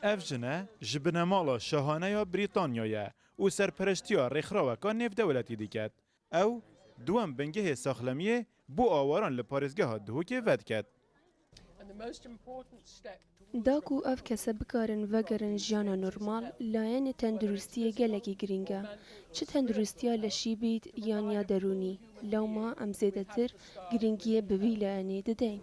افجنه جبنمالا شاهانه یا بریتانیایه و سرپرشتیا رخراوکا نف دولتی دیکت. او دوام بنگه ساخلمیه بو آواران لپارزگاه دهوکه ود کد. داکو اف کسا بکارن وگرن جیانا نورمال لاین تندرستی گلکی گرینگا چه تندرستیا لشی بیت یان یا درونی لوما ام زیده تر گرینگیه بوی لاینی ددین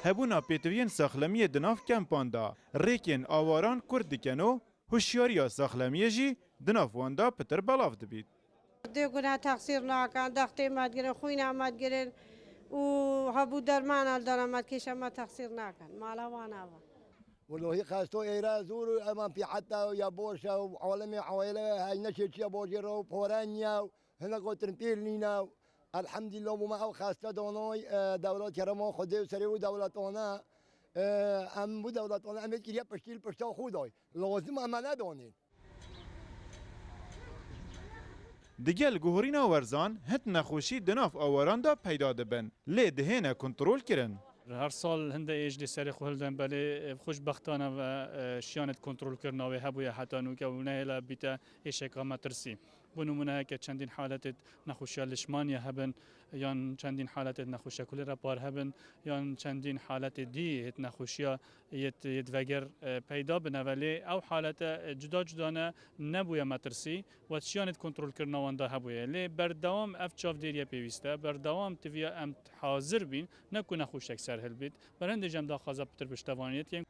هبونا پیتوین ساخلمیه دناف کمپاندا ریکین آواران کرد دیکنو هوشیاریا ساخلمیه جی دناف واندا پتر بلاف دبید. دیگونه تقصیر نکن دختی مد گرن خوین مد گرن و هبو درمان الدارم مد کش ما تقصیر نکن مالا وانا والله خاستو إيرا زور أمام في حتى يا بورشا وعالم عوائله هاي نشيت يا بورجرا وبورانيا هنا قلت نبيلنينا الحمد لله وما أو خاسته دوناي دولة كرما خده سري ودولة أنا أم بدولة أنا أمد كريا بشتيل بشتا خداي لازم أمانة دونين. دیگل گوهرینا ورزان هت نخوشی دناف آواران دا پیدا دبن. لی دهینه کنترول کرن. هر سال هنده ایج لسری خوردن بله خوشبختانه و شیانت کنترل کردن و هبوی حتی نوکه و نه لا بیت ایش اقامت ترسی. بنمونه که چندین حالت نخوشی لشمانی هبن یا چندین حالت نخوشی کلی را بار هبن یا چندین حالت دی هت نخوشی یت وگر پیدا بنه ولی او حالت جدا جدانه نبوی مترسی و شیانت کنترل کردن واندا هبوی لی بردوام افچاف دیریه پیوسته بردوام تویا ام حاضر بین نکو نخوش اکثر هل بید برند جم دا خازا پتر بشتوانیت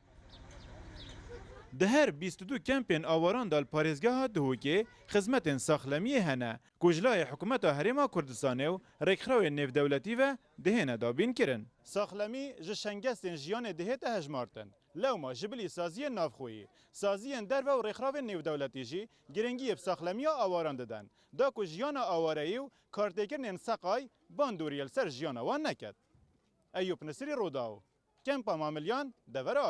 ده هر 22 کمپین آواران دال پارێزگاها دهوکê xizmetên saxlemiyê hene ku ji layê hikûmeta Herêma Kurdistanê û rêkxrawên nêvdewletî ve dihêne dabîn kirin. Saxlemî ji şengestên jiyanê dihê te hejmartin. Lewma ji bilî saziyên navxweyî, saziyên derve û rêkxravên nêvdewletî jî girengiyê bi saxlemiya awaran didin. Da ku jiyana awareyî û kartêkirinên seqay bandûriyê li ser jiyana wan neket. Eyûb Nisirî Rodaw, Kempa Mamilyan, Devera